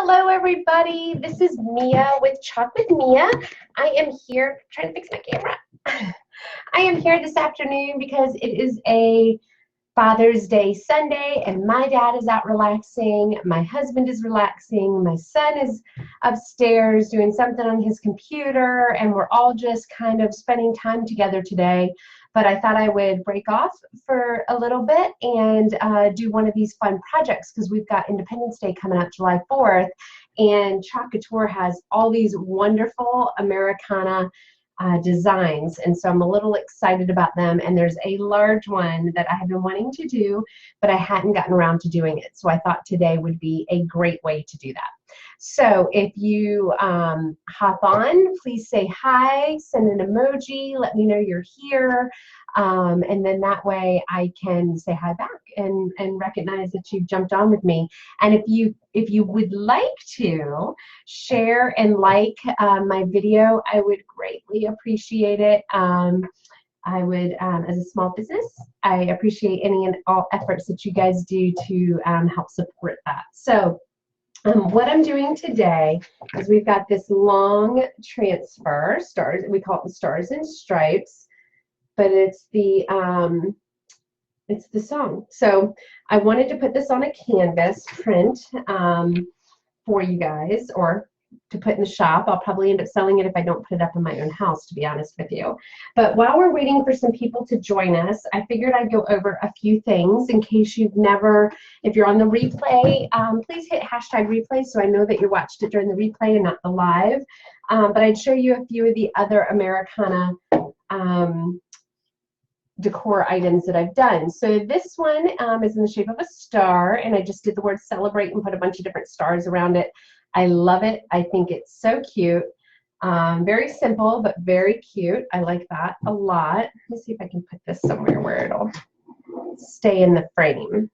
Hello everybody, this is Mia with Chalk with Mia. I am here, trying to fix my camera. I am here this afternoon because it is a Father's Day Sunday and my dad is out relaxing, my husband is relaxing, my son is upstairs doing something on his computer, and we're all just kind of spending time together today. But I thought I would break off for a little bit and do one of these fun projects because we've got Independence Day coming up July 4th, and Chalk Couture has all these wonderful Americana designs, and so I'm a little excited about them. And there's a large one that I have been wanting to do, but I hadn't gotten around to doing it. So I thought today would be a great way to do that. So if you hop on, please say hi, send an emoji, let me know you're here, and then that way I can say hi back and recognize that you've jumped on with me. And if you would like to share and like my video, I would greatly appreciate it. I would, as a small business, I appreciate any and all efforts that you guys do to help support that. So what I'm doing today is we've got this long transfer, stars, we call it the Stars and Stripes, but it's the song. So I wanted to put this on a canvas print for you guys, or to put in the shop. I'll probably end up selling it if I don't put it up in my own house, to be honest with you. But while we're waiting for some people to join us, I figured I'd go over a few things in case you've never, if you're on the replay, please hit #replay so I know that you watched it during the replay and not the live. But I'd show you a few of the other Americana decor items that I've done. So this one is in the shape of a star, and I just did the word celebrate and put a bunch of different stars around it. I love it. I think it's so cute. Very simple, but very cute. I like that a lot. Let me see if I can put this somewhere where it'll stay in the frame.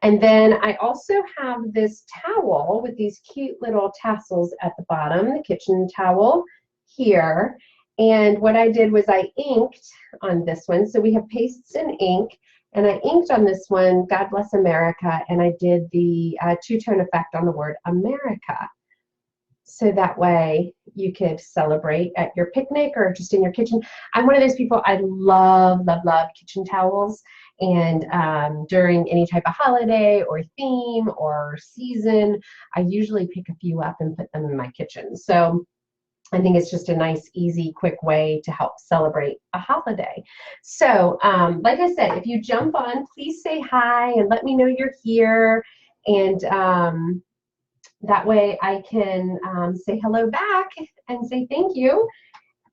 And then I also have this towel with these cute little tassels at the bottom, the kitchen towel here. And what I did was I inked on this one. So we have pastes and ink. And I inked on this one, God Bless America, and I did the two-tone effect on the word America. So that way you could celebrate at your picnic or just in your kitchen. I'm one of those people, I love, love, love kitchen towels. And during any type of holiday or theme or season, I usually pick a few up and put them in my kitchen. So I think it's just a nice, easy, quick way to help celebrate a holiday. So, like I said, if you jump on, please say hi and let me know you're here. And that way I can say hello back and say thank you.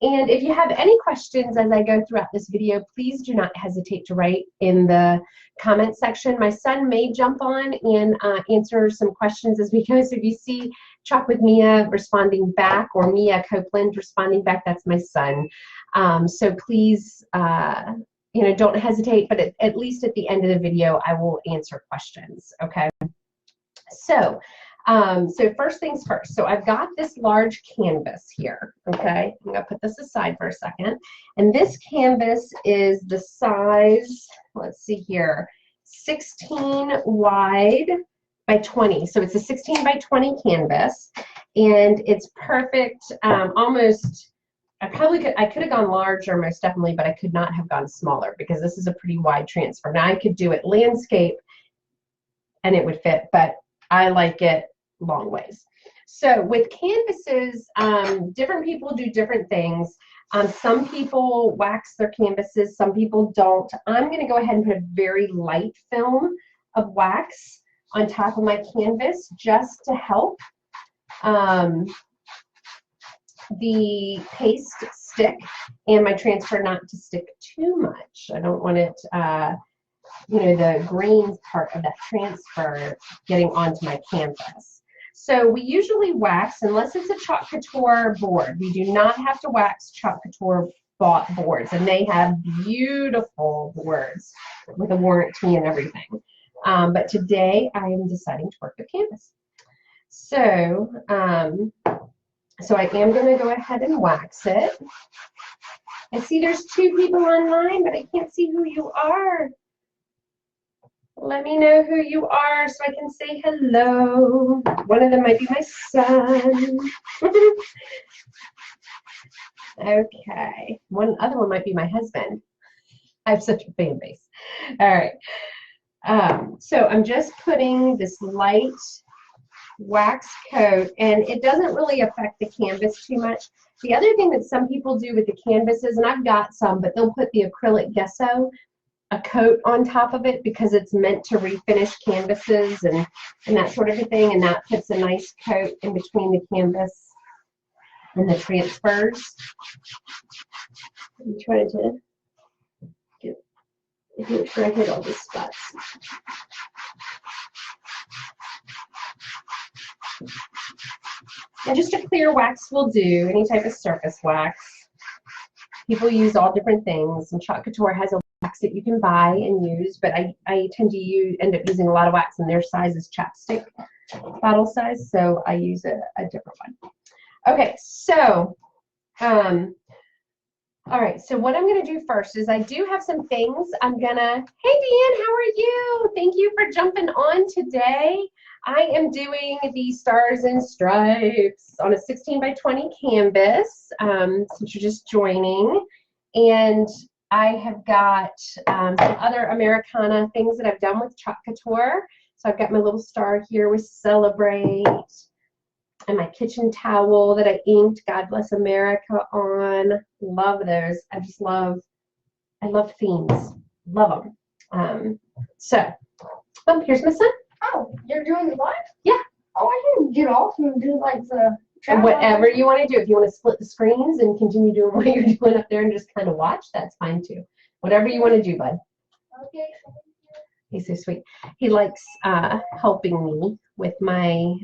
And if you have any questions as I go throughout this video, please do not hesitate to write in the comment section. My son may jump on and answer some questions as we go. So if you see Chalk with Mia responding back, or Mia Copeland responding back, that's my son. So please, don't hesitate, but at least at the end of the video, I will answer questions, okay? So first things first. So I've got this large canvas here, okay? I'm gonna put this aside for a second. And this canvas is the size, let's see here, 16 wide by 20. So it's a 16 by 20 canvas, and it's perfect, almost, I could have gone larger most definitely, but I could not have gone smaller because this is a pretty wide transfer. Now I could do it landscape and it would fit, but I like it long ways. So with canvases, different people do different things. Some people wax their canvases, some people don't. I'm going to go ahead and put a very light film of wax on top of my canvas just to help the paste stick and my transfer not to stick too much. I don't want it, the green part of that transfer getting onto my canvas. So we usually wax, unless it's a Chalk Couture board. We do not have to wax Chalk Couture bought boards, and they have beautiful boards with a warranty and everything. But today I am deciding to work with canvas. So, so I am going to go ahead and wax it. I see there's 2 people online, but I can't see who you are. Let me know who you are so I can say hello. One of them might be my son. Okay. One other one might be my husband. I have such a fan base. All right. So I'm just putting this light wax coat, and it doesn't really affect the canvas too much. The other thing that some people do with the canvases, and I've got some, but they'll put the acrylic gesso, a coat on top of it, because it's meant to refinish canvases and that sort of a thing, and that puts a nice coat in between the canvas and the transfers. I'm trying to make sure I hit all the spots. And just a clear wax will do, any type of surface wax. People use all different things, and Chalk Couture has a wax that you can buy and use, but I tend to end up using a lot of wax, and their size is chapstick bottle size, so I use a different one. Okay, so, all right, so what I'm going to do first is I do have some things I'm going to, hey Deanne, how are you? Thank you for jumping on today. I am doing the Stars and Stripes on a 16 by 20 canvas, since you're just joining. And I have got some other Americana things that I've done with Chalk Couture. So I've got my little star here with Celebrate, and my kitchen towel that I inked God Bless America on. Love those. I love themes. Love them. Here's my son. Oh, you're doing the what? Yeah. Oh, I can get off and do like the... And whatever you want to do. If you want to split the screens and continue doing what you're doing up there and just kind of watch, that's fine too. Whatever you want to do, bud. Okay. He's so sweet. He likes helping me with my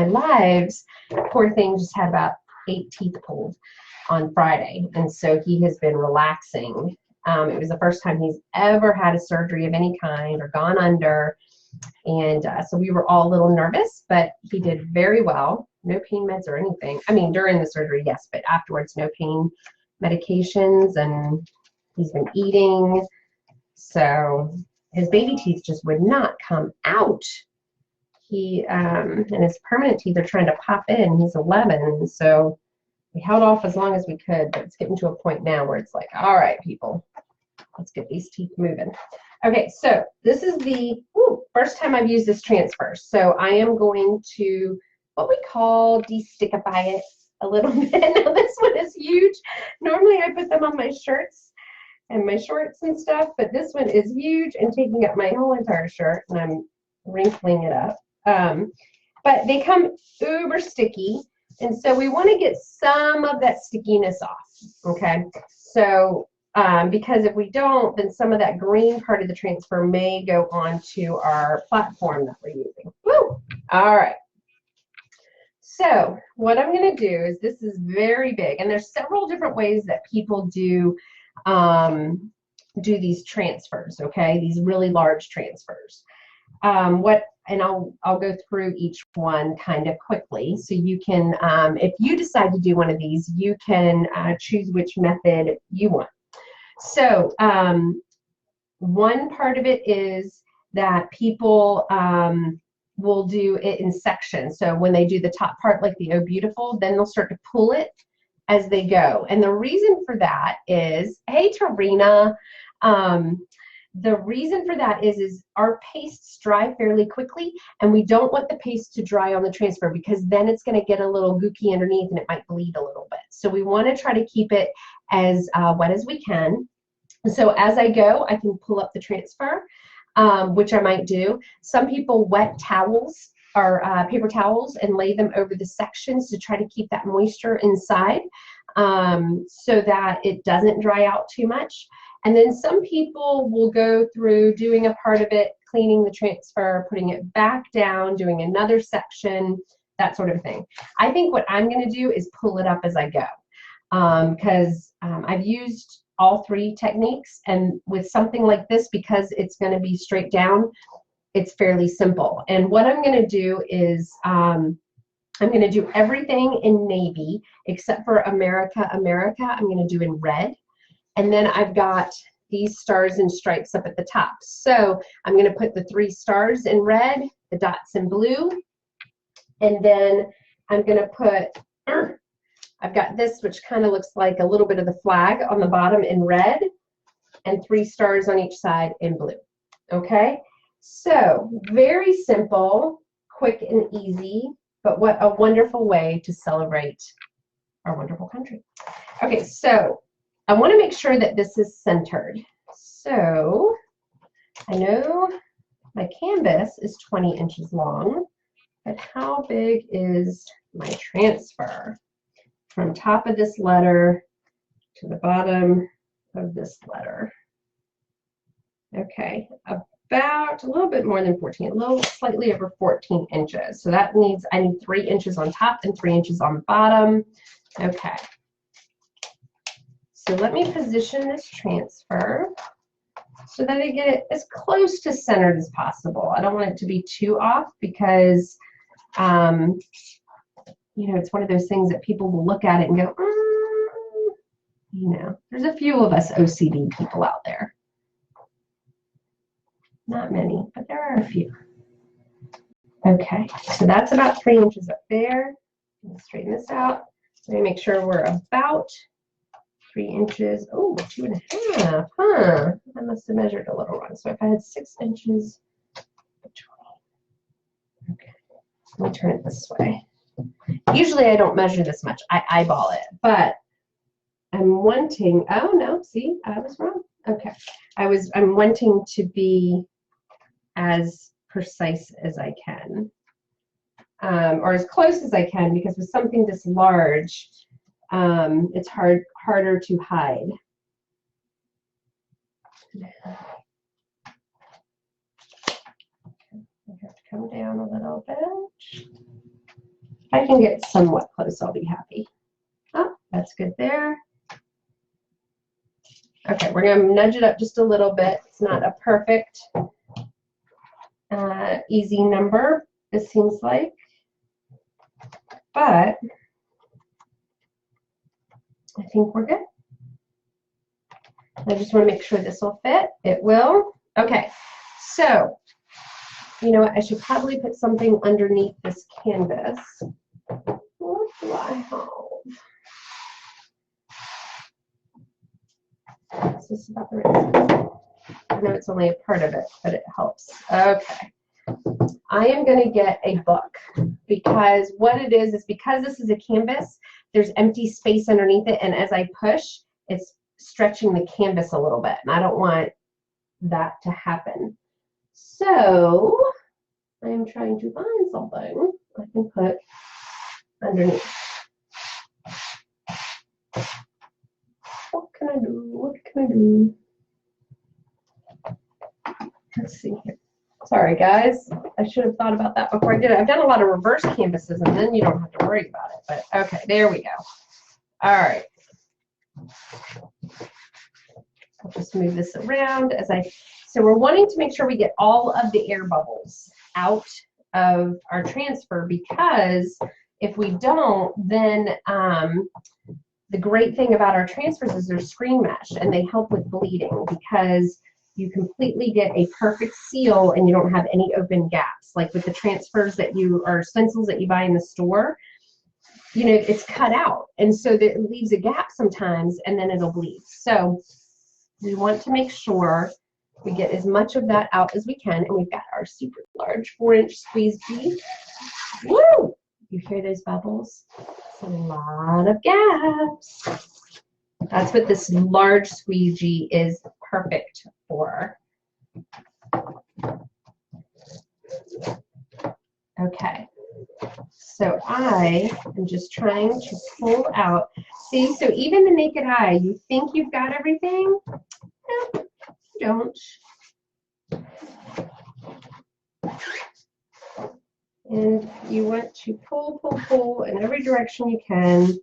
lives. Poor thing just had about 8 teeth pulled on Friday, and so he has been relaxing. It was the first time he's ever had a surgery of any kind or gone under, and so we were all a little nervous, but he did very well. No pain meds or anything. I mean, during the surgery, yes, but afterwards, no pain medications, and he's been eating. So his baby teeth just would not come out. He and his permanent teeth are trying to pop in. He's 11, so we held off as long as we could, but it's getting to a point now where it's like, all right, people, let's get these teeth moving. Okay, so this is the first time I've used this transfer. So I am going to what we call de-stickify it a little bit. Now this one is huge. Normally I put them on my shirts and my shorts and stuff, but this one is huge and taking up my whole entire shirt, and I'm wrinkling it up. But they come uber sticky, and so we want to get some of that stickiness off, okay? So because if we don't, then some of that green part of the transfer may go onto our platform that we're using. Woo! All right. So what I'm going to do is, this is very big, and there's several different ways that people do these transfers, okay? These really large transfers. And I'll go through each one kind of quickly, so you can, if you decide to do one of these, you can choose which method you want. So one part of it is that people will do it in sections. So when they do the top part, like the Oh Beautiful, then they'll start to pull it as they go. And the reason for that is, hey Tarina, the reason for that is our pastes dry fairly quickly, and we don't want the paste to dry on the transfer, because then it's going to get a little gooky underneath and it might bleed a little bit. So we want to try to keep it as wet as we can. So as I go, I can pull up the transfer, which I might do. Some people wet towels or paper towels and lay them over the sections to try to keep that moisture inside, so that it doesn't dry out too much. And then some people will go through doing a part of it, cleaning the transfer, putting it back down, doing another section, that sort of thing. I think what I'm going to do is pull it up as I go, because I've used all 3 techniques, and with something like this, because it's going to be straight down, it's fairly simple. And what I'm going to do is I'm going to do everything in navy except for America, America. I'm going to do in red. And then I've got these stars and stripes up at the top. So I'm going to put the 3 stars in red, the dots in blue, And then I'm going to put, I've got this, which kind of looks like a little bit of the flag on the bottom in red, and 3 stars on each side in blue. Okay, so very simple, quick and easy, but what a wonderful way to celebrate our wonderful country. Okay, so I want to make sure that this is centered. So I know my canvas is 20 inches long, but how big is my transfer from top of this letter to the bottom of this letter? Okay, about a little bit more than 14, a little slightly over 14 inches. So that means I need 3 inches on top and 3 inches on the bottom. Okay. So let me position this transfer so that I get it as close to centered as possible. I don't want it to be too off because, you know, it's one of those things that people will look at it and go, you know, there's a few of us OCD people out there. Not many, but there are a few. Okay, so that's about 3 inches up there. Let's straighten this out. Let me make sure we're about 3 inches. Oh, 2.5, huh? I must have measured a little wrong. So if I had 6 inches between. Okay, let me turn it this way. Usually I don't measure this much. I eyeball it, but I'm wanting, oh no, see, I was wrong. Okay, I'm wanting to be as precise as I can, or as close as I can, because with something this large, it's harder to hide. I have to come down a little bit. If I can get somewhat close, I'll be happy. Oh, that's good there. Okay, we're going to nudge it up just a little bit. It's not a perfect, easy number, it seems like, but I think we're good. I just want to make sure this will fit. It will. Okay, so you know what? I should probably put something underneath this canvas. What do I have? Is this about the right? I know it's only a part of it, but it helps. Okay. I am going to get a book, because what it is because this is a canvas, there's empty space underneath it, and as I push, it's stretching the canvas a little bit, and I don't want that to happen. So I am trying to find something I can put underneath. What can I do? What can I do? Let's see here. Sorry, guys. I should have thought about that before I did it. I've done a lot of reverse canvases, and then you don't have to worry about it. But okay, there we go. All right. I'll just move this around as so we're wanting to make sure we get all of the air bubbles out of our transfer, because if we don't, then the great thing about our transfers is they're screen mesh, and they help with bleeding, because you completely get a perfect seal and you don't have any open gaps. Like with the transfers or stencils that you buy in the store, you know, it's cut out. And so that it leaves a gap sometimes, and then it'll bleed. So we want to make sure we get as much of that out as we can. And we've got our super large 4-inch squeegee. Woo! You hear those bubbles? It's a lot of gaps. That's what this large squeegee is perfect for. Okay, so I am just trying to pull out. See, so even the naked eye, you think you've got everything? No, you don't. And you want to pull, pull, pull in every direction you can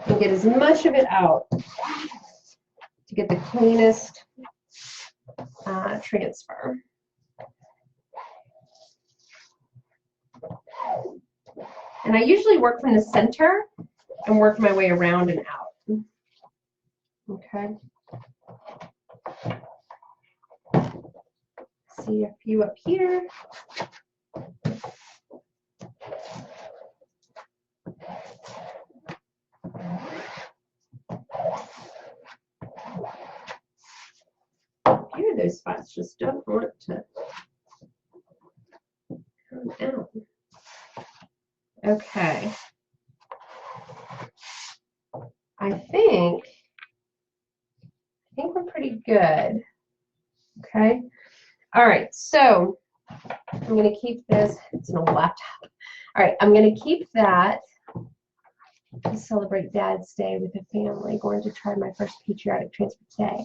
and get as much of it out to get the cleanest transfer. And I usually work from the center and work my way around and out. Okay. See a few up here. those spots just don't want to come out. Okay. I think we're pretty good. Okay. All right. So I'm going to keep this. It's an old laptop. All right. I'm going to keep that to celebrate Dad's Day with the family. Going to try my first patriotic transfer today.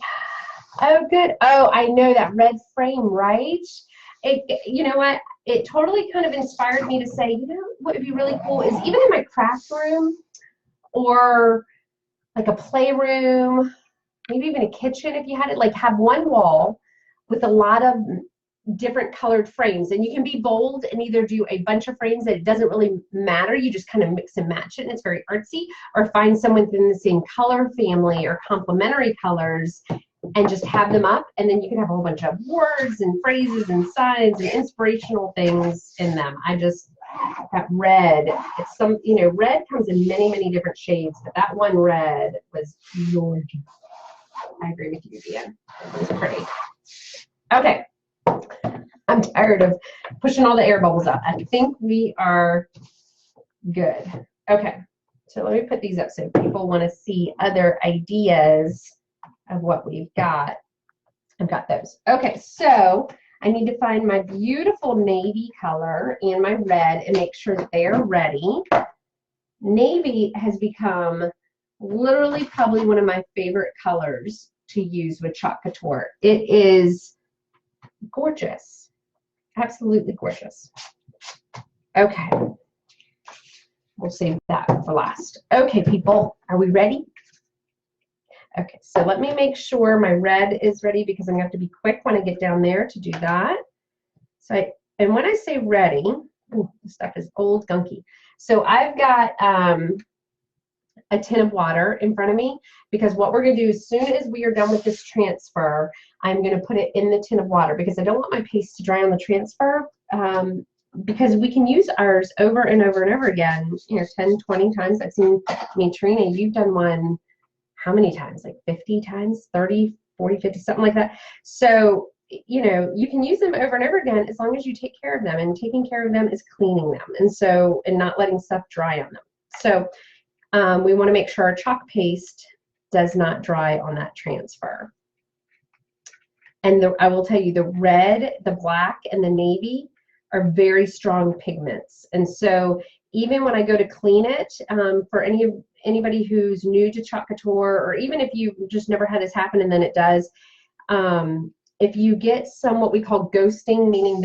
Oh, good. Oh, I know that red frame, right? You know what? It totally kind of inspired me to say, you know, what would be really cool is even in my craft room or like a playroom, maybe even a kitchen if you had it, like have one wall with a lot of different colored frames. And you can be bold and either do a bunch of frames that it doesn't really matter. You just kind of mix and match it and it's very artsy, or find someone within the same color family or complementary colors and just have them up, and then you can have a whole bunch of words and phrases and signs and inspirational things in them. That red, it's some, you know, red comes in many, many different shades, but that one red was gorgeous. I agree with you, Dean. It was pretty. Okay. I'm tired of pushing all the air bubbles out. I think we are good. Okay. So let me put these up so people want to see other ideas of what we've got. I've got those. Okay, so I need to find my beautiful navy color and my red and make sure that they are ready. Navy has become literally probably one of my favorite colors to use with Chalk Couture. It is gorgeous. Absolutely gorgeous. Okay. We'll save that for last. Okay, people, are we ready? Okay, so let me make sure my red is ready because I'm going to have to be quick when I get down there to do that. And when I say ready, ooh, this stuff is old, gunky. So I've got a tin of water in front of me because what we're going to do as soon as we are done with this transfer, I'm going to put it in the tin of water because I don't want my paste to dry on the transfer because we can use ours over and over and over again, you know, 10, 20 times. I've seen, I mean, Trina, you've done one how many times? Like 50 times, 30, 40, 50, something like that. So, you know, you can use them over and over again as long as you take care of them, and taking care of them is cleaning them. And not letting stuff dry on them. So we want to make sure our chalk paste does not dry on that transfer. And I will tell you, the red, the black, and the navy are very strong pigments. And so even when I go to clean it, for anybody who's new to Chalk Couture, or even if you just never had this happen and then it does, if you get some what we call ghosting, meaning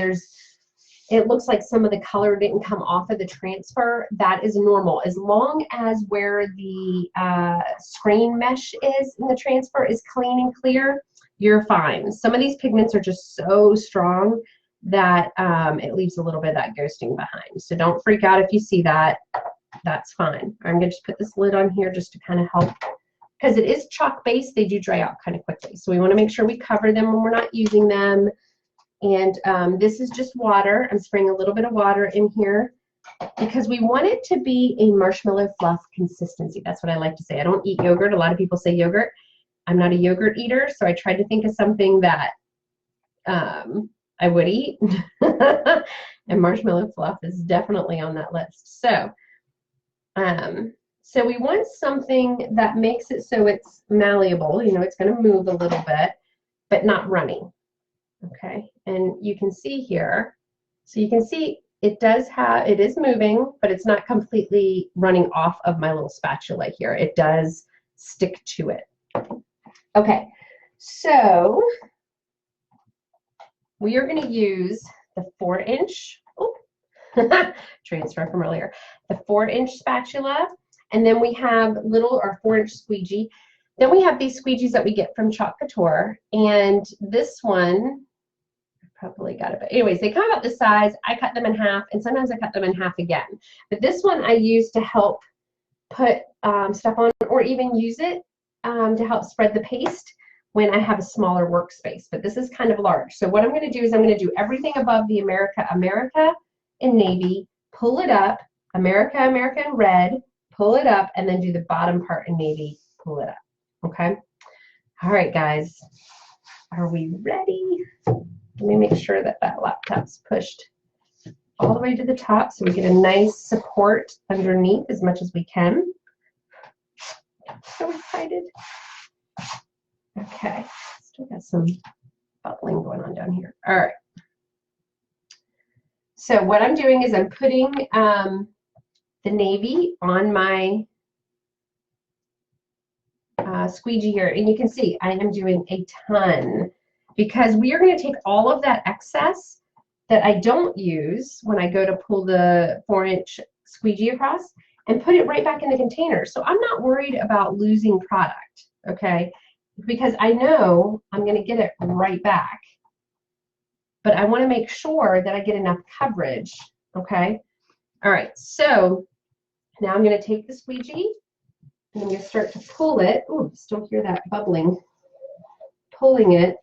it looks like some of the color didn't come off of the transfer, that is normal. As long as where the screen mesh is in the transfer is clean and clear, you're fine. Some of these pigments are just so strong that it leaves a little bit of that ghosting behind. So don't freak out if you see that. That's fine. I'm going to just put this lid on here just to kind of help, because it is chalk based, they do dry out kind of quickly. So we want to make sure we cover them when we're not using them. And this is just water. I'm spraying a little bit of water in here because we want it to be a marshmallow fluff consistency. That's what I like to say. I don't eat yogurt. A lot of people say yogurt. I'm not a yogurt eater, so I tried to think of something that I would eat. And marshmallow fluff is definitely on that list. So we want something that makes it so it's malleable. You know, it's going to move a little bit, but not runny. Okay, and you can see here. So you can see it is moving, but it's not completely running off of my little spatula here. It does stick to it. Okay, so we are going to use the 4-inch, transfer from earlier, the 4-inch spatula, and then we have our 4-inch squeegee. Then we have these squeegees that we get from Chalk Couture, and this one, I probably got it, but anyways, they come about this size. I cut them in half, and sometimes I cut them in half again. But this one I use to help put stuff on, or even use it to help spread the paste when I have a smaller workspace. But this is kind of large. So what I'm going to do is I'm going to do everything above the America in navy, pull it up, America in red, pull it up, and then do the bottom part in navy, pull it up. Okay? All right, guys. Are we ready? Let me make sure that that laptop's pushed all the way to the top so we get a nice support underneath as much as we can. I'm so excited. Okay, still got some bubbling going on down here. All right. So what I'm doing is I'm putting the navy on my squeegee here, and you can see I am doing a ton because we are going to take all of that excess that I don't use when I go to pull the 4-inch squeegee across and put it right back in the container. So I'm not worried about losing product, okay, because I know I'm going to get it right back. But I want to make sure that I get enough coverage, okay? All right, so now I'm going to take the squeegee and I'm going to start to pull it. Ooh, still hear that bubbling. Pulling it.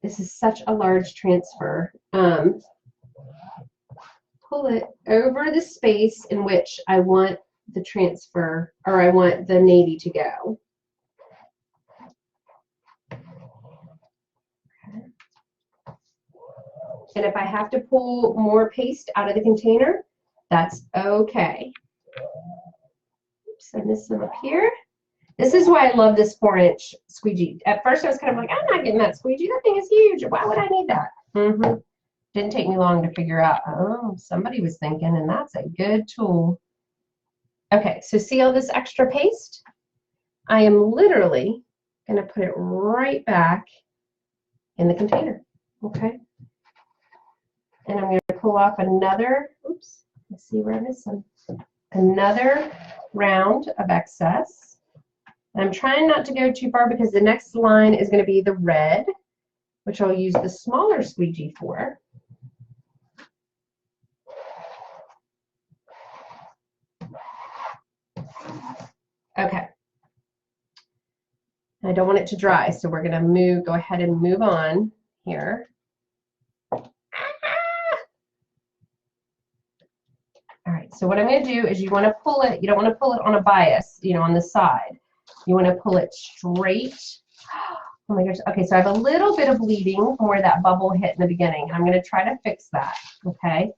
This is such a large transfer. Pull it over the space in which I want the transfer, or I want the navy to go. And if I have to pull more paste out of the container, that's okay. Oops, I missed some up here. This is why I love this 4-inch squeegee. At first I was kind of like, I'm not getting that squeegee. That thing is huge. Why would I need that? Didn't take me long to figure out, oh, somebody was thinking, and that's a good tool. Okay, so see all this extra paste? I am literally going to put it right back in the container, okay? And I'm going to pull off another, oops, let's see where I missed some, another round of excess. And I'm trying not to go too far because the next line is going to be the red, which I'll use the smaller squeegee for. Okay. I don't want it to dry, so we're going to go ahead and move on here. All right, so what I'm going to do is you want to pull it, you don't want to pull it on a bias, you know, on the side. You want to pull it straight. Oh my gosh, okay, so I have a little bit of bleeding from where that bubble hit in the beginning, and I'm going to try to fix that, okay,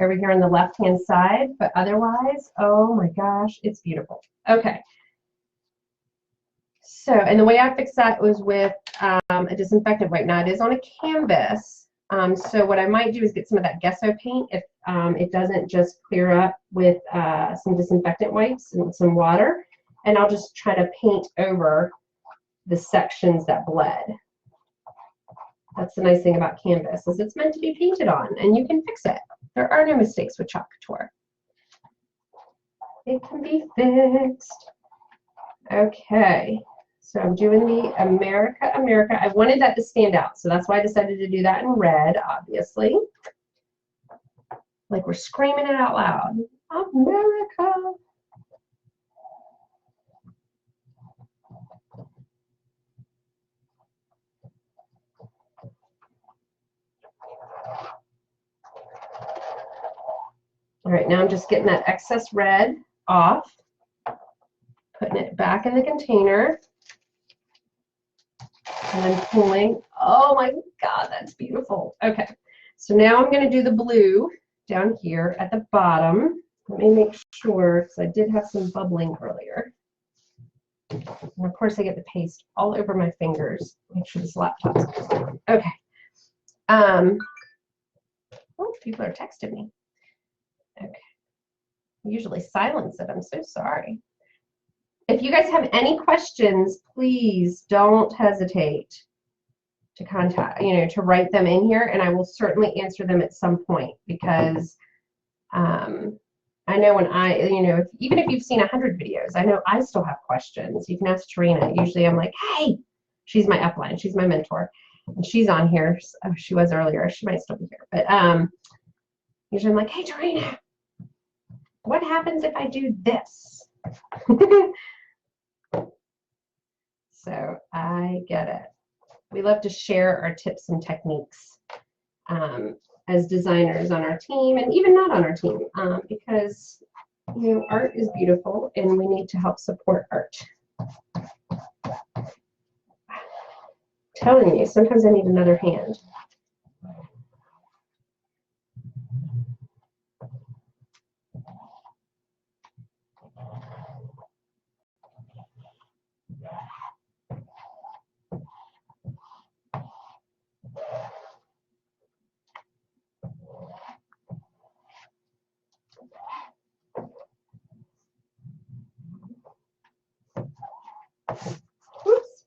over here on the left-hand side, but otherwise, oh my gosh, it's beautiful. Okay. So, and the way I fixed that was with a disinfectant wipe. Now, it is on a canvas, so what I might do is get some of that gesso paint if it doesn't just clear up with some disinfectant wipes and some water, and I'll just try to paint over the sections that bled. That's the nice thing about canvas, is it's meant to be painted on, and you can fix it. There are no mistakes with Chalk Couture. It can be fixed. Okay. So I'm doing the America, America. I wanted that to stand out, so that's why I decided to do that in red, obviously. Like we're screaming it out loud. America. All right, now I'm just getting that excess red off, putting it back in the container. And then pulling. Oh my God, that's beautiful. Okay, so now I'm going to do the blue down here at the bottom. Let me make sure, because I did have some bubbling earlier. And of course, I get the paste all over my fingers. Make sure this laptop's on. Okay. Oh, people are texting me. Okay. I usually silence it. I'm so sorry. If you guys have any questions, please don't hesitate to contact, to write them in here, and I will certainly answer them at some point, because I know when even if you've seen 100 videos, I know I still have questions. You can ask Tarina. Usually I'm like, hey, she's my upline, she's my mentor, and she's on here. Oh, she was earlier. She might still be here, but usually I'm like, hey, Tarina, what happens if I do this? So I get it. We love to share our tips and techniques as designers on our team, and even not on our team, because art is beautiful and we need to help support art. telling you, sometimes I need another hand. Oops.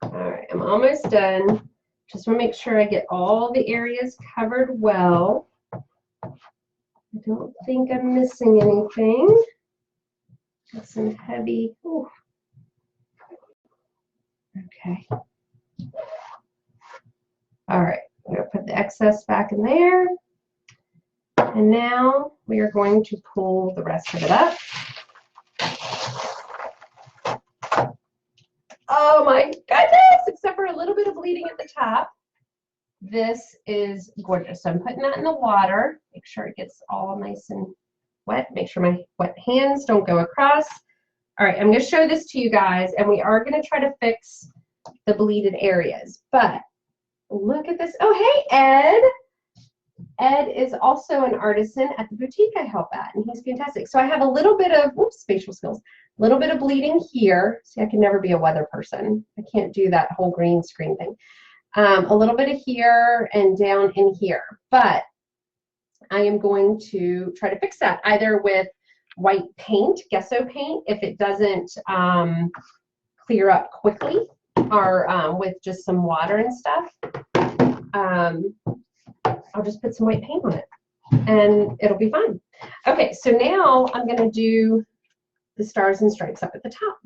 All right, I'm almost done. Just want to make sure I get all the areas covered well. I don't think I'm missing anything. Got some heavy. Ooh. Okay. All right, I'm going to put the excess back in there. And now we are going to pull the rest of it up. Oh my goodness, except for a little bit of bleeding at the top. This is gorgeous. So I'm putting that in the water. Make sure it gets all nice and wet. Make sure my wet hands don't go across. All right, I'm going to show this to you guys, and we are going to try to fix the bleeded areas. But look at this. Oh, hey, Ed. Ed is also an artisan at the boutique I help at, and he's fantastic. So I have a little bit of, oops, facial skills, a little bit of bleeding here. See, I can never be a weather person. I can't do that whole green screen thing. A little bit of here and down in here. But I am going to try to fix that either with white paint, gesso paint, if it doesn't clear up quickly, or with just some water and stuff. I'll just put some white paint on it and it'll be fine. Okay, so now I'm going to do the stars and stripes up at the top.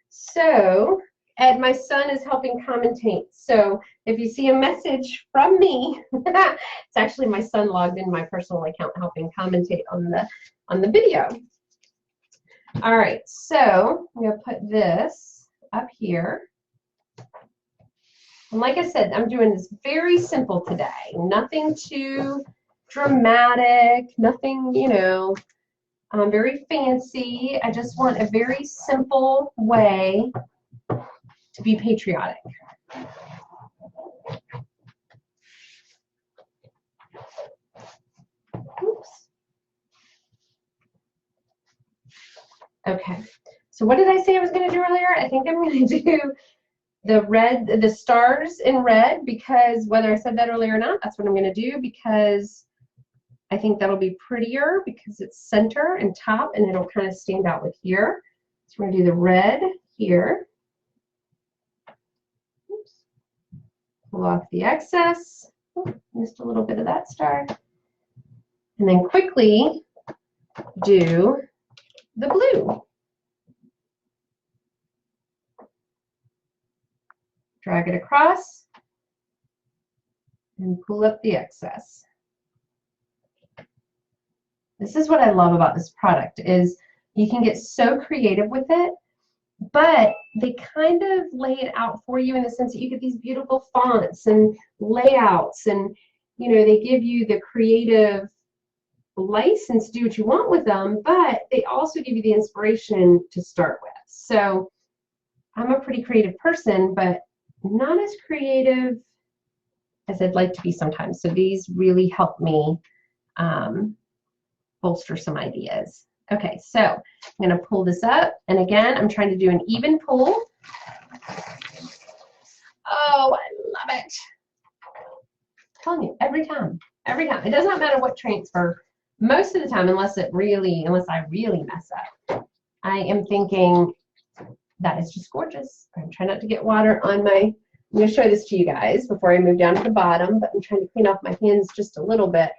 So, Ed, my son is helping commentate. So if you see a message from me, it's actually my son logged in my personal account helping commentate on the video. All right, so I'm going to put this up here. And like I said, I'm doing this very simple today. Nothing too dramatic, nothing, you know, very fancy. I just want a very simple way to be patriotic. Oops. Okay, so what did I say I was going to do earlier? I think I'm going to do the stars in red, because whether I said that earlier or not, that's what I'm going to do, because I think that'll be prettier because it's center and top and it'll kind of stand out with here. So we're going to do the red here. Oops. Pull off the excess. Oh, missed a little bit of that star. And then quickly do the blue. Drag it across and pull up the excess. This is what I love about this product, is you can get so creative with it, but they kind of lay it out for you in the sense that you get these beautiful fonts and layouts, and you know, they give you the creative license to do what you want with them, but they also give you the inspiration to start with. So I'm a pretty creative person, but not as creative as I'd like to be sometimes. So these really help me bolster some ideas. Okay, so I'm going to pull this up, and again, I'm trying to do an even pull. Oh, I love it. I'm telling you, every time. It does not matter what transfer. Most of the time, unless I really mess up, I am thinking that is just gorgeous. I'm trying not to get water on my, I'm going to show this to you guys before I move down to the bottom, but I'm trying to clean off my hands just a little bit,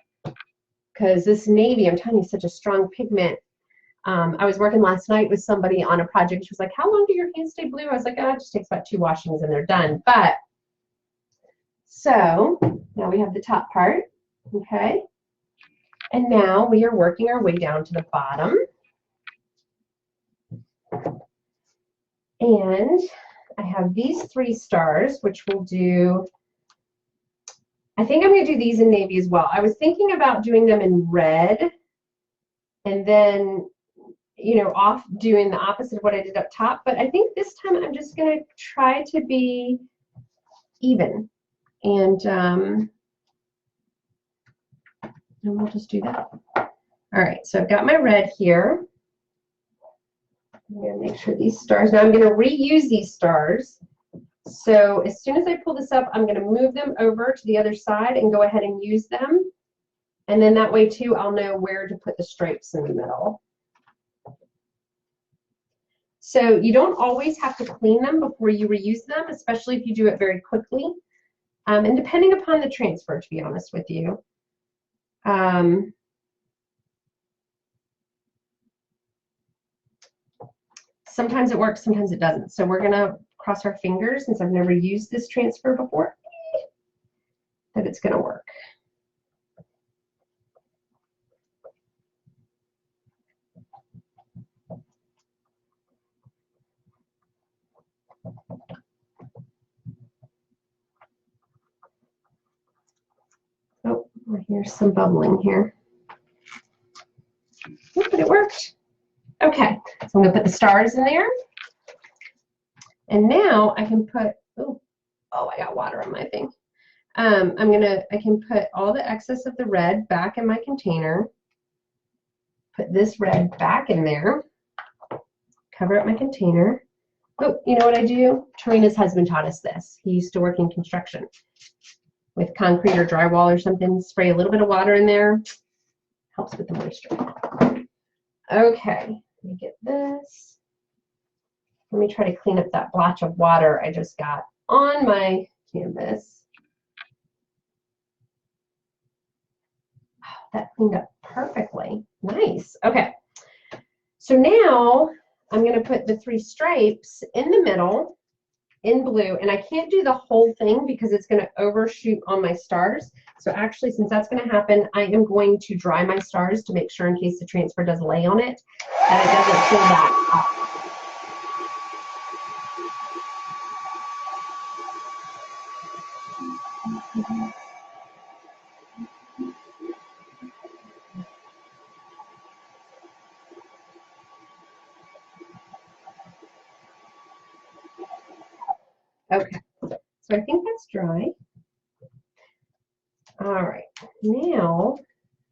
because this navy, I'm telling you, is such a strong pigment. I was working last night with somebody on a project. She was like, how long do your hands stay blue? I was like, oh, it just takes about 2 washings and they're done. But, so, now we have the top part, okay? And now we are working our way down to the bottom. And I have these 3 stars, which we'll do, I think I'm going to do these in navy as well. I was thinking about doing them in red and then you know, off doing the opposite of what I did up top, but I think this time I'm just going to try to be even, and we'll just do that. All right, so I've got my red here. I'm going to make sure these stars, now I'm going to reuse these stars. So as soon as I pull this up, I'm going to move them over to the other side and go ahead and use them. And then that way too, I'll know where to put the stripes in the middle. So you don't always have to clean them before you reuse them, especially if you do it very quickly. And depending upon the transfer, to be honest with you. Sometimes it works, sometimes it doesn't. So we're gonna cross our fingers, since I've never used this transfer before, that it's gonna work. Oh, here's some bubbling here. Oh, but it worked. Okay, so I'm gonna put the stars in there. And now I can put, oh, I got water on my thing. I can put all the excess of the red back in my container. Put this red back in there. Cover up my container. Oh, you know what I do? Tarina's husband taught us this. He used to work in construction with concrete or drywall or something. Spray a little bit of water in there. Helps with the moisture. Okay, let me get this. Let me try to clean up that blotch of water I just got on my canvas. Oh, that cleaned up perfectly. Nice. Okay. So now I'm going to put the 3 stripes in the middle in blue, and I can't do the whole thing because it's going to overshoot on my stars. So actually, since that's going to happen, I am going to dry my stars to make sure, in case the transfer does lay on it, that it doesn't fill that up. Okay, so I think that's dry. All right, now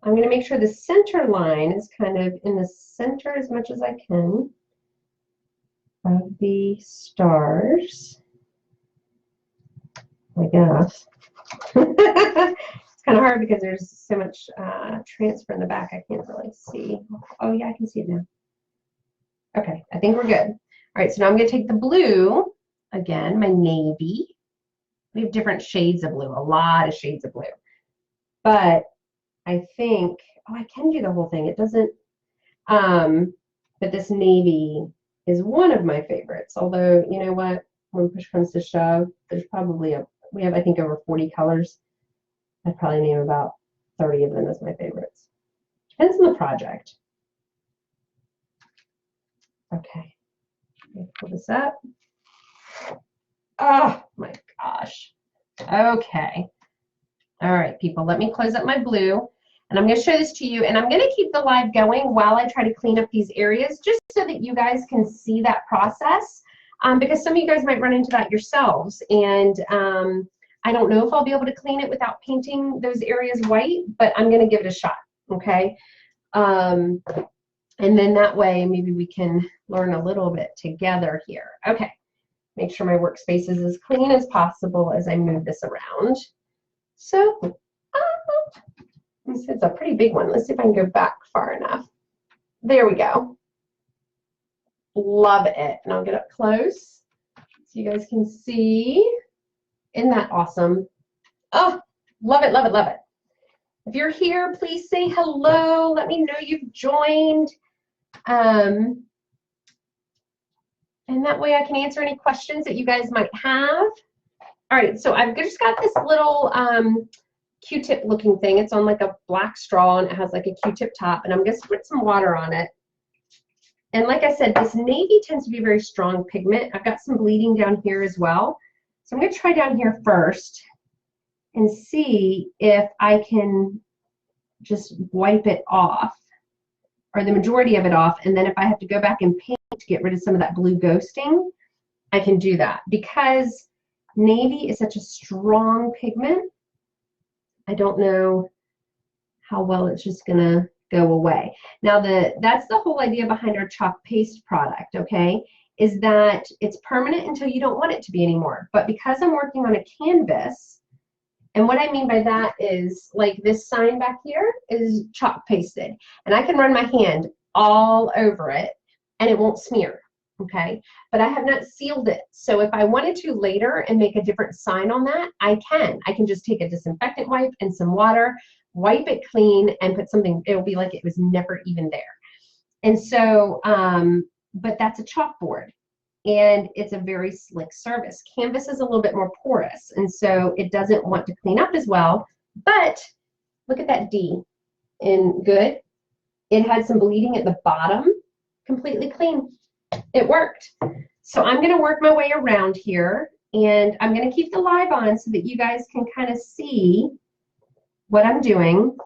I'm going to make sure the center line is kind of in the center as much as I can of the stars, I guess. It's kind of hard because there's so much transfer in the back, I can't really see. Oh yeah, I can see it now. Okay, I think we're good. All right, so now I'm going to take the blue, again, my navy. We have different shades of blue, a lot of shades of blue. But I think, oh, I can do the whole thing. It doesn't, but this navy is one of my favorites. Although, you know what, when push comes to shove, there's probably we have, I think, over 40 colors. I'd probably name about 30 of them as my favorites. Depends on the project. Okay, let me pull this up. Oh my gosh. Okay. All right, people, let me close up my blue, and I'm going to show this to you, and I'm going to keep the live going while I try to clean up these areas, just so that you guys can see that process, because some of you guys might run into that yourselves, and I don't know if I'll be able to clean it without painting those areas white, but I'm going to give it a shot, okay? And then that way, maybe we can learn a little bit together here. Okay, make sure my workspace is as clean as possible as I move this around. So, it's a pretty big one. Let's see if I can go back far enough. There we go. Love it. And I'll get up close so you guys can see. Isn't that awesome? Oh, love it, love it, love it. If you're here, please say hello. Let me know you've joined. And that way I can answer any questions that you guys might have. All right, so I've just got this little Q-tip looking thing. It's on like a black straw, and it has like a Q-tip top, and I'm going to spritz some water on it. And like I said, this navy tends to be a very strong pigment. I've got some bleeding down here as well. So I'm going to try down here first and see if I can just wipe it off or the majority of it off. And then if I have to go back and paint to get rid of some of that blue ghosting, I can do that. Because navy is such a strong pigment, I don't know how well it's just gonna go away. Now that's the whole idea behind our chalk paste product, okay? Is that it's permanent until you don't want it to be anymore. But because I'm working on a canvas, and what I mean by that is like this sign back here is chalk pasted, and I can run my hand all over it and it won't smear, okay? But I have not sealed it. So if I wanted to later and make a different sign on that, I can. I can just take a disinfectant wipe and some water, wipe it clean, and put something, it'll be like it was never even there. And so, but that's a chalkboard. And it's a very slick surface. Canvas is a little bit more porous, and so it doesn't want to clean up as well. But look at that D in good. It had some bleeding at the bottom, completely clean. It worked. So I'm going to work my way around here, and I'm going to keep the live on so that you guys can kind of see what I'm doing.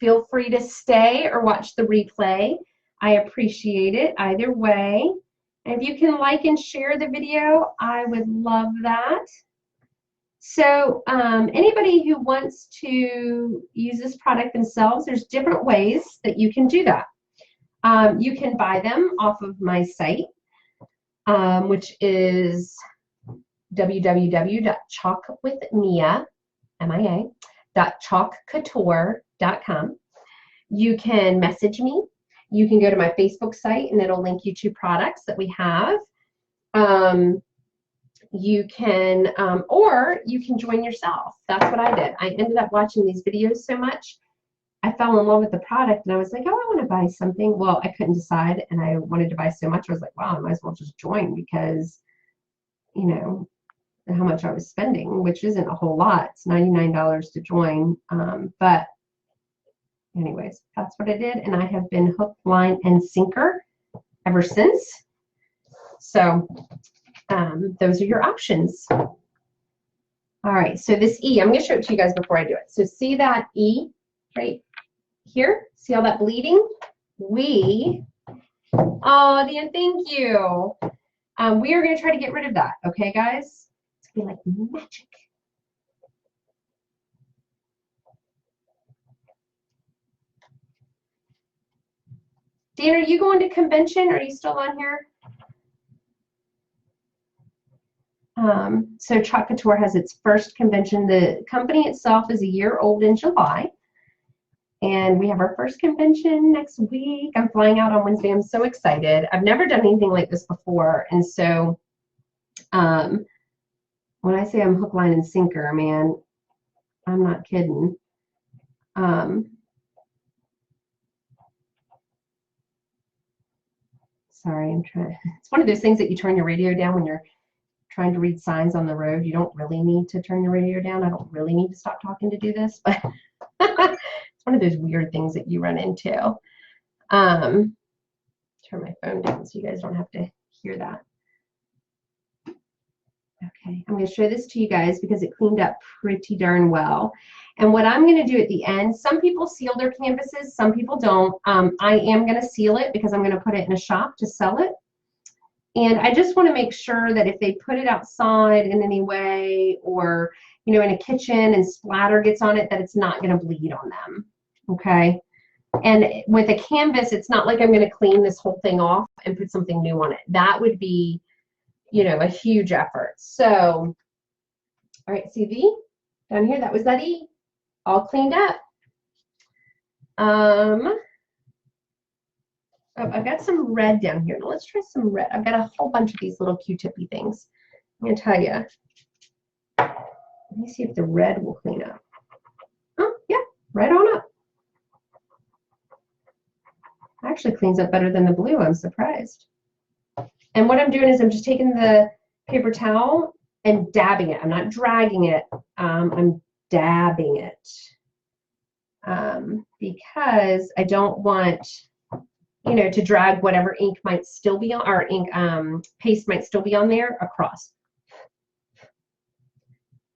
Feel free to stay or watch the replay. I appreciate it either way. And if you can like and share the video, I would love that. So anybody who wants to use this product themselves, there's different ways that you can do that. You can buy them off of my site, which is www.chalkwithmia.chalkcouture.com. You can message me. You can go to my Facebook site and it'll link you to products that we have. You can, or you can join yourself. That's what I did. I ended up watching these videos so much, I fell in love with the product and I was like, oh, I want to buy something. Well, I couldn't decide and I wanted to buy so much. I was like, wow, I might as well just join because, you know, how much I was spending, which isn't a whole lot. It's $99 to join. But anyways, that's what I did, and I have been hook, line, and sinker ever since. So those are your options. All right, so this E, I'm going to show it to you guys before I do it. So see that E right here? See all that bleeding? Oh, Dan, thank you. We are going to try to get rid of that, okay, guys? It's going to be like magic. Dan, are you going to convention? Are you still on here? So Chalk Couture has its first convention. The company itself is a year old in July. And we have our first convention next week. I'm flying out on Wednesday. I'm so excited. I've never done anything like this before. And so when I say I'm hook, line, and sinker, man, I'm not kidding. Sorry, I'm trying. It's one of those things that you turn your radio down when you're trying to read signs on the road. You don't really need to turn your radio down. I don't really need to stop talking to do this, but it's one of those weird things that you run into. Turn my phone down so you guys don't have to hear that. Okay, I'm going to show this to you guys because it cleaned up pretty darn well. And what I'm going to do at the end, some people seal their canvases, some people don't. I am going to seal it because I'm going to put it in a shop to sell it. And I just want to make sure that if they put it outside in any way or, you know, in a kitchen and splatter gets on it, that it's not going to bleed on them. Okay. And with a canvas, it's not like I'm going to clean this whole thing off and put something new on it. That would be, you know, a huge effort. So, all right, see V down here, that was that E, all cleaned up. Oh, I've got some red down here. Now let's try some red. I've got a whole bunch of these little Q-tippy things. I'm going to tell you. Let me see if the red will clean up. Oh, yeah, right on up. Actually cleans up better than the blue. I'm surprised. And what I'm doing is I'm just taking the paper towel and dabbing it. I'm not dragging it. I'm dabbing it because I don't want, you know, to drag whatever ink might still be on, or ink paste might still be on there across.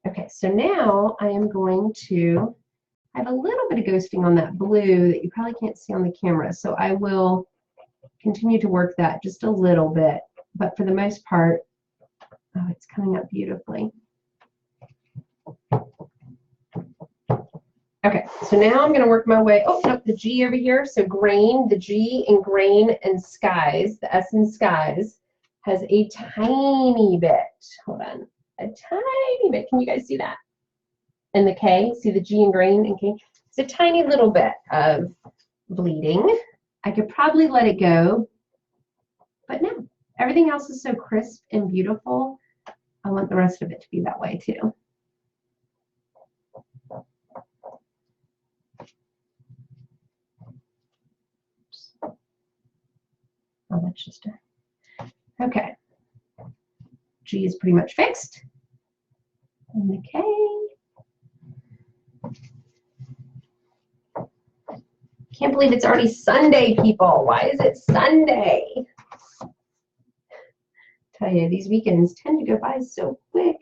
Okay, so now I am going to I have a little bit of ghosting on that blue that you probably can't see on the camera, so I will continue to work that just a little bit, but for the most part, oh, it's coming up beautifully. Okay, so now I'm going to work my way, oh, no, the G over here, so grain, the G in grain and skies, the S in skies, has a tiny bit, hold on, a tiny bit, can you guys see that? And the K, see the G in grain and K? It's a tiny little bit of bleeding. I could probably let it go, but no, everything else is so crisp and beautiful. I want the rest of it to be that way too. Oh, that's just a, okay. G is pretty much fixed. And the K. Can't believe it's already Sunday, people. Why is it Sunday? Tell you, these weekends tend to go by so quick.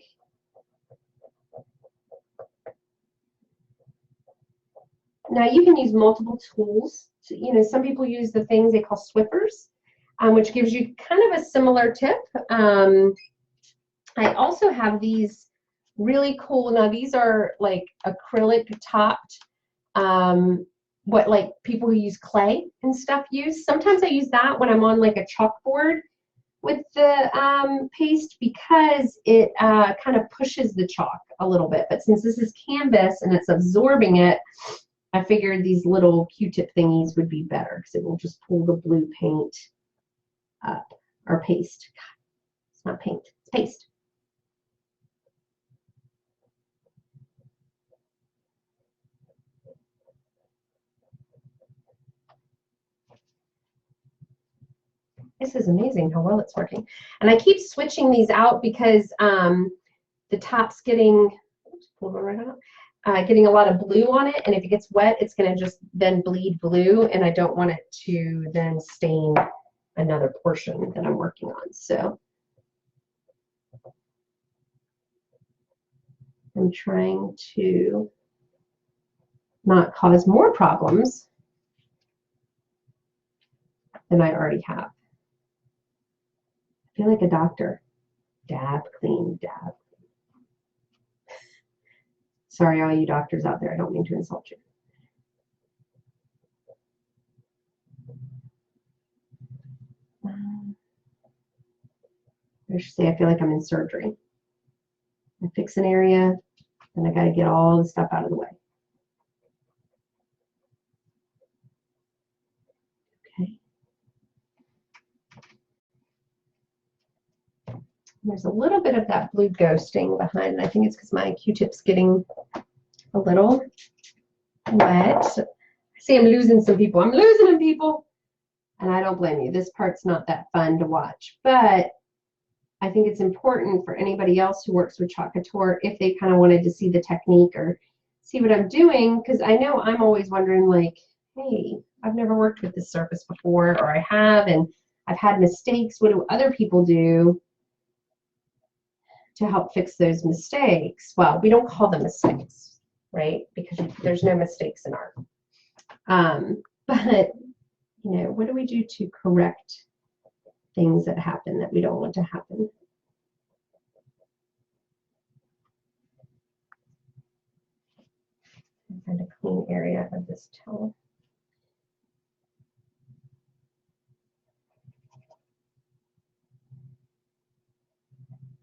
Now you can use multiple tools. You know, some people use the things they call Swippers, which gives you kind of a similar tip. I also have these really cool, now these are like acrylic topped, what like people who use clay and stuff use. Sometimes I use that when I'm on like a chalkboard with the paste because it kind of pushes the chalk a little bit. But since this is canvas and it's absorbing it, I figured these little Q-tip thingies would be better because it will just pull the blue paint up, or paste. God, it's not paint, it's paste. This is amazing how well it's working. And I keep switching these out because the top's getting, oops, pull it right out, getting a lot of blue on it. And if it gets wet, it's going to just then bleed blue. And I don't want it to then stain another portion that I'm working on. So I'm trying to not cause more problems than I already have. I feel like a doctor. Dab, clean, dab. Sorry, all you doctors out there. I don't mean to insult you. I should say I feel like I'm in surgery. I fix an area, and I got to get all the stuff out of the way. Okay. There's a little bit of that blue ghosting behind, and I think it's because my Q-tip's getting a little wet. I see I'm losing some people. I'm losing them, people. And I don't blame you. This part's not that fun to watch, but I think it's important for anybody else who works with Chalk Couture if they kind of wanted to see the technique or see what I'm doing, because I know I'm always wondering, like, hey, I've never worked with this surface before, or I have, and I've had mistakes. What do other people do to help fix those mistakes? Well, we don't call them mistakes, right? Because there's no mistakes in art. But, you know, what do we do to correct things that happen that we don't want to happen? Find a clean area of this towel.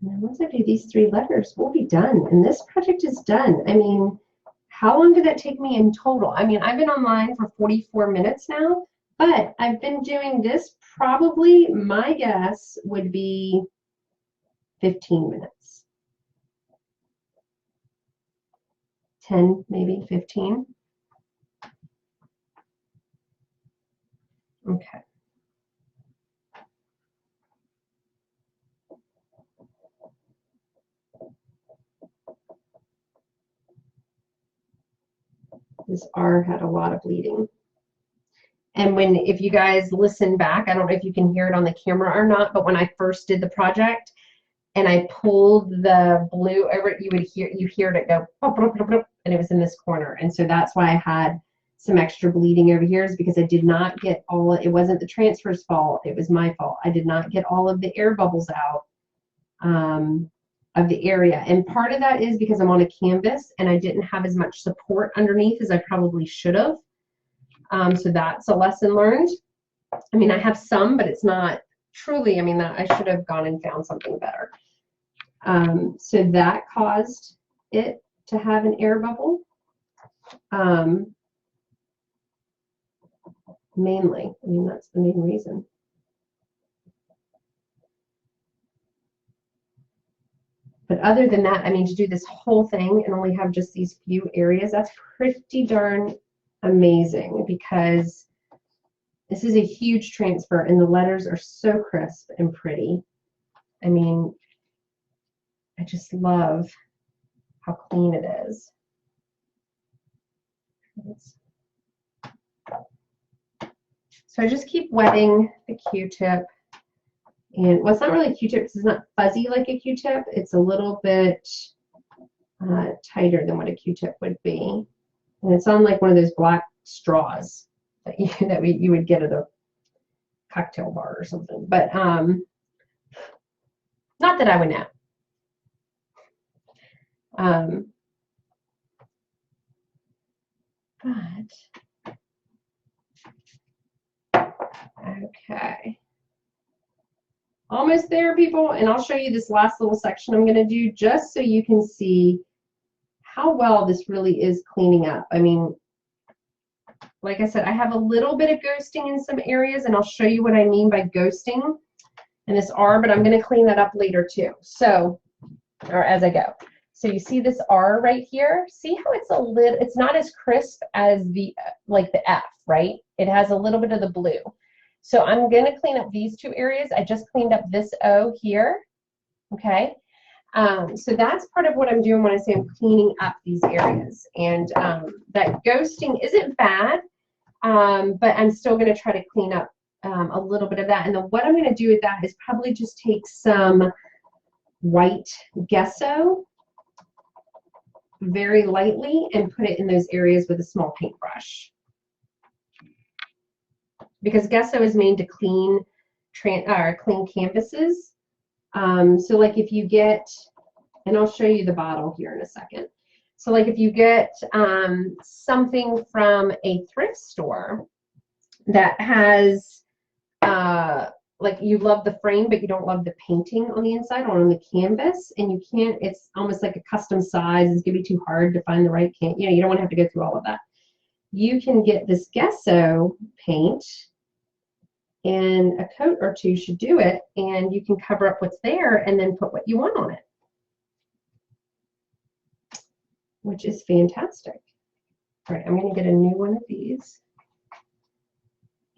And then once I do these 3 letters, we'll be done. And this project is done. I mean, how long did that take me in total? I mean, I've been online for 44 minutes now, but I've been doing this probably, my guess would be 15 minutes. 10, maybe 15. Okay. This R had a lot of bleeding. And if you guys listen back, I don't know if you can hear it on the camera or not, but when I first did the project and I pulled the blue over it, you hear it go, and it was in this corner. And so that's why I had some extra bleeding over here, is because I did not get all, it wasn't the transfer's fault, it was my fault. I did not get all of the air bubbles out of the area. And part of that is because I'm on a canvas and I didn't have as much support underneath as I probably should have. So that's a lesson learned. I mean, I have some, but it's not truly, I mean, that I should have gone and found something better. So that caused it to have an air bubble. Mainly, I mean, that's the main reason. But other than that, I mean, to do this whole thing and only have just these few areas, that's pretty darn amazing, because this is a huge transfer and the letters are so crisp and pretty. I mean, I just love how clean it is. So I just keep wetting the Q-tip. And well, it's not really a Q-tip because it's not fuzzy like a Q-tip. It's a little bit tighter than what a Q-tip would be. And it's on like one of those black straws that you would get at a cocktail bar or something. But not that I would know. Okay. Almost there, people, and I'll show you this last little section I'm going to do just so you can see how well this really is cleaning up. I mean, like I said, I have a little bit of ghosting in some areas, and I'll show you what I mean by ghosting in this R, but I'm going to clean that up later too. So, or as I go. So you see this R right here? See how it's a little, it's not as crisp as the, like the F, right? It has a little bit of the blue. So I'm going to clean up these two areas. I just cleaned up this O here, okay? So that's part of what I'm doing when I say I'm cleaning up these areas. And that ghosting isn't bad, but I'm still going to try to clean up a little bit of that. And then what I'm going to do with that is probably just take some white gesso very lightly and put it in those areas with a small paintbrush. Because gesso is made to clean canvases. So like if you get, and I'll show you the bottle here in a second. So like if you get something from a thrift store that has, like you love the frame, but you don't love the painting on the inside or on the canvas, and you can't, it's almost like a custom size, it's gonna be too hard to find the right you know, you don't want to have to go through all of that. You can get this gesso paint, and a coat or two should do it, and you can cover up what's there and then put what you want on it, which is fantastic. All right, I'm going to get a new one of these.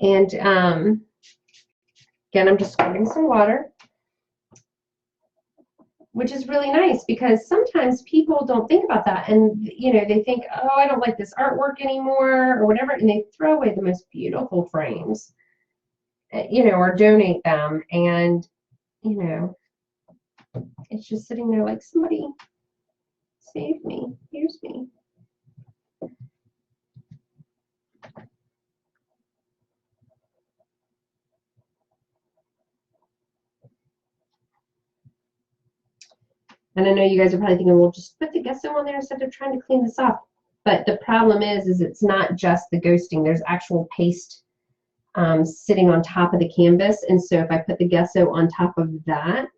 And again, I'm just squirting some water, which is really nice because sometimes people don't think about that, and you know, they think, oh, I don't like this artwork anymore or whatever, and they throw away the most beautiful frames, you know, or donate them, and you know, it's just sitting there like, somebody save me, use me. And I know you guys are probably thinking, well, just put the gesso on there instead of trying to clean this off. But the problem is it's not just the ghosting. There's actual paste sitting on top of the canvas. And so if I put the gesso on top of that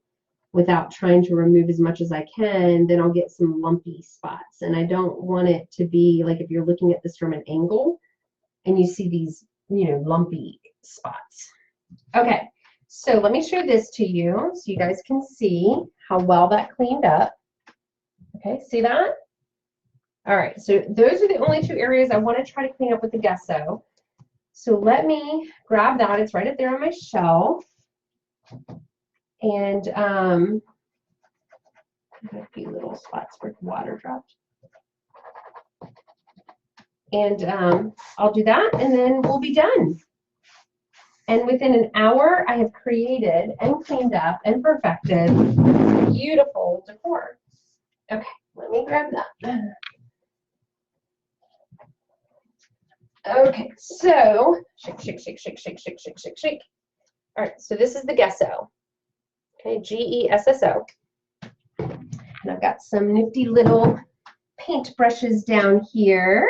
without trying to remove as much as I can, then I'll get some lumpy spots. And I don't want it to be like if you're looking at this from an angle and you see these, you know, lumpy spots. Okay, so let me show this to you so you guys can see how well that cleaned up. Okay, see that? All right, so those are the only two areas I want to try to clean up with the gesso. So let me grab that. It's right up there on my shelf. And a few little spots where water dropped. And I'll do that, and then we'll be done. And within an hour, I have created and cleaned up and perfected beautiful decor. Okay, let me grab that. Okay, so shake, shake, shake, shake, shake, shake, shake, shake, shake. All right, so this is the gesso. Okay, Gesso. And I've got some nifty little paint brushes down here.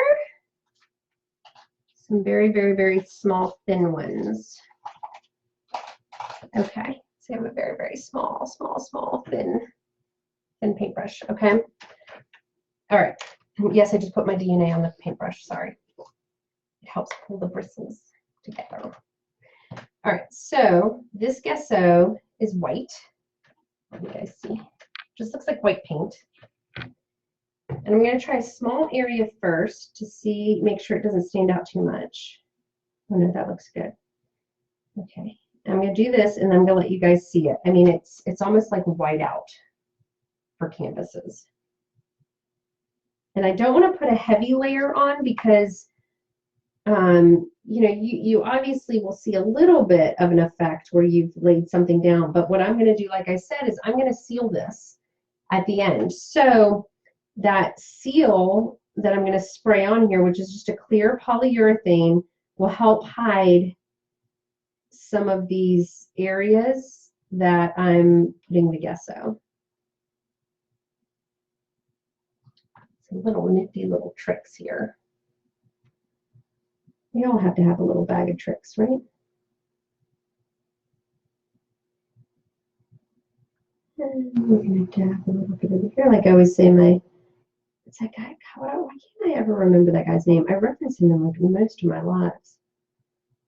Some very, very, very small, thin ones. Okay, so I have a very, very small, thin paintbrush. Okay. All right. Yes, I just put my DNA on the paintbrush. Sorry. It helps pull the bristles together. All right, so this gesso is white. Let you guys see. Just looks like white paint. And I'm going to try a small area first to see, make sure it doesn't stand out too much. Oh no, that looks good. Okay, I'm going to do this and I'm going to let you guys see it. I mean, it's almost like white out for canvases. And I don't want to put a heavy layer on because, you know, you obviously will see a little bit of an effect where you've laid something down. But what I'm going to do, like I said, is I'm going to seal this at the end. So that seal that I'm going to spray on here, which is just a clear polyurethane, will help hide some of these areas that I'm putting the gesso. Some little nifty little tricks here. We all have to have a little bag of tricks, right? And we're going to dab a little bit in here. Like I always say, it's that guy, why can't I ever remember that guy's name? I reference him in like most of my lives.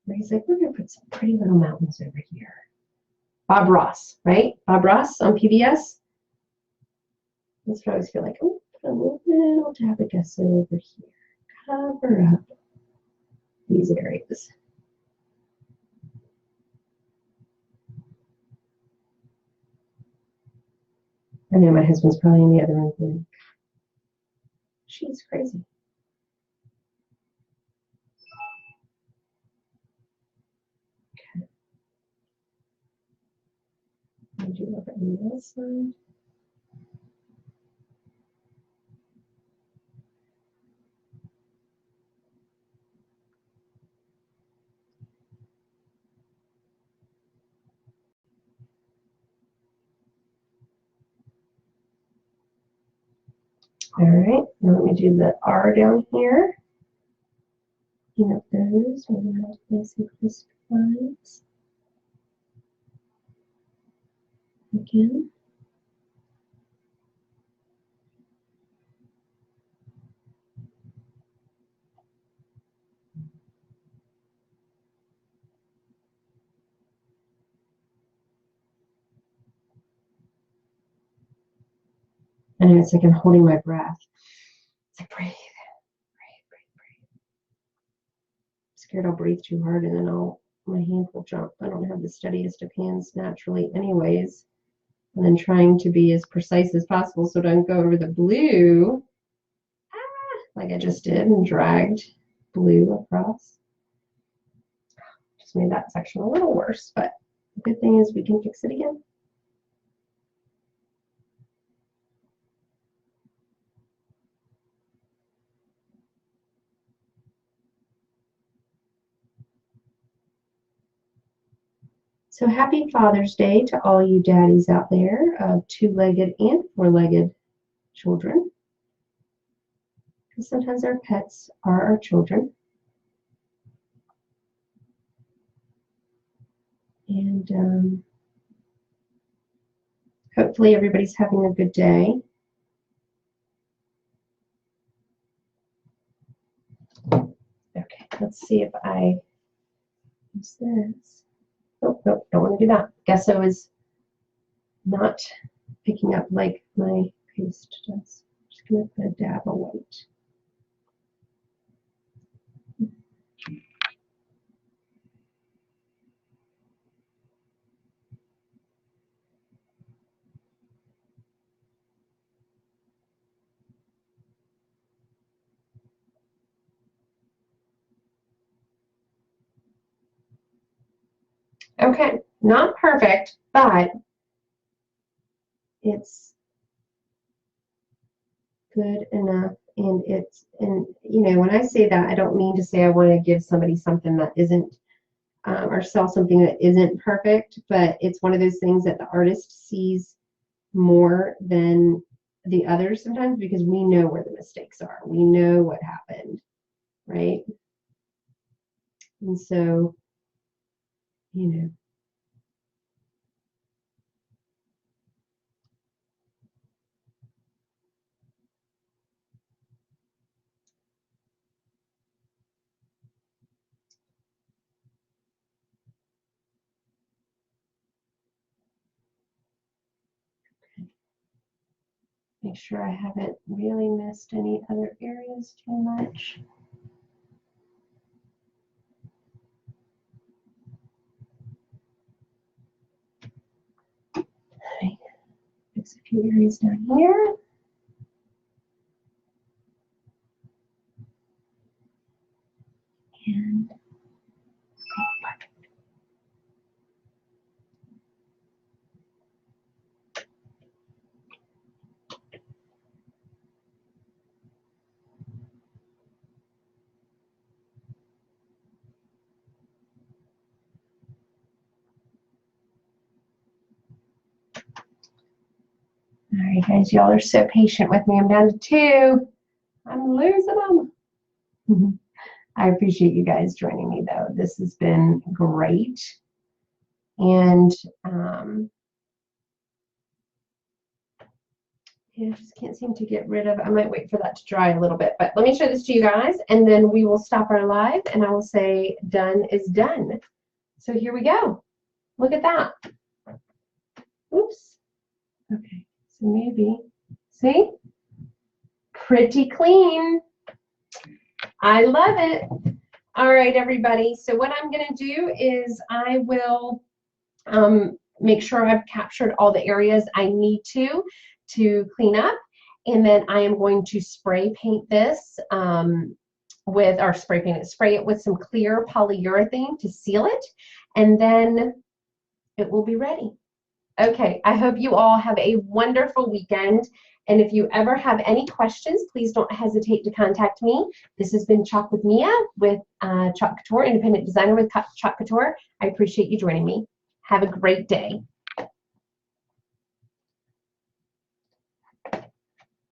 Where he's like, we're going to put some pretty little mountains over here. Bob Ross, right? Bob Ross on PBS. That's what I always feel like. Oh, put a little dab of gesso over here. Cover up these areas. I know my husband's probably in the other room going, she's crazy. Okay. I'll do a little bit on this side. All right, now let me do the R down here. Clean up those, maybe not nice and crisp lines. Again. I know it's like I'm holding my breath. It's like breathe, breathe, breathe, breathe. I'm scared I'll breathe too hard and then my hand will jump. I don't have the steadiest of hands naturally anyways. And then trying to be as precise as possible so don't go over the blue. Like I just did and dragged blue across. Just made that section a little worse, but the good thing is we can fix it again. So happy Father's Day to all you daddies out there of two-legged and four-legged children. Because sometimes our pets are our children. And hopefully everybody's having a good day. Okay, let's see if I use this. Oh, nope, don't want to do that. Gesso is not picking up like my paste does. I'm just going to put a dab of white. Okay, not perfect, but it's good enough And you know, when I say that, I don't mean to say I want to give somebody something that isn't, or sell something that isn't perfect, but it's one of those things that the artist sees more than the others sometimes, because we know where the mistakes are. We know what happened, right? And so, you know. Make sure I haven't really missed any other areas too much. Okay. Fix a few areas down here. And all right, guys, y'all are so patient with me. I'm down to 2. I'm losing them. I appreciate you guys joining me, though. This has been great. And yeah, I just can't seem to get rid of it. I might wait for that to dry a little bit. But let me show this to you guys, and then we will stop our live, and I will say done is done. So here we go. Look at that. Oops. Okay, so maybe, see? Pretty clean. I love it. All right, everybody. So what I'm going to do is I will make sure I've captured all the areas I need to clean up. And then I am going to spray paint this spray it with some clear polyurethane to seal it. And then it will be ready. Okay, I hope you all have a wonderful weekend. And if you ever have any questions, please don't hesitate to contact me. This has been Chalk with Mia with Chalk Couture, independent designer with Chalk Couture. I appreciate you joining me. Have a great day.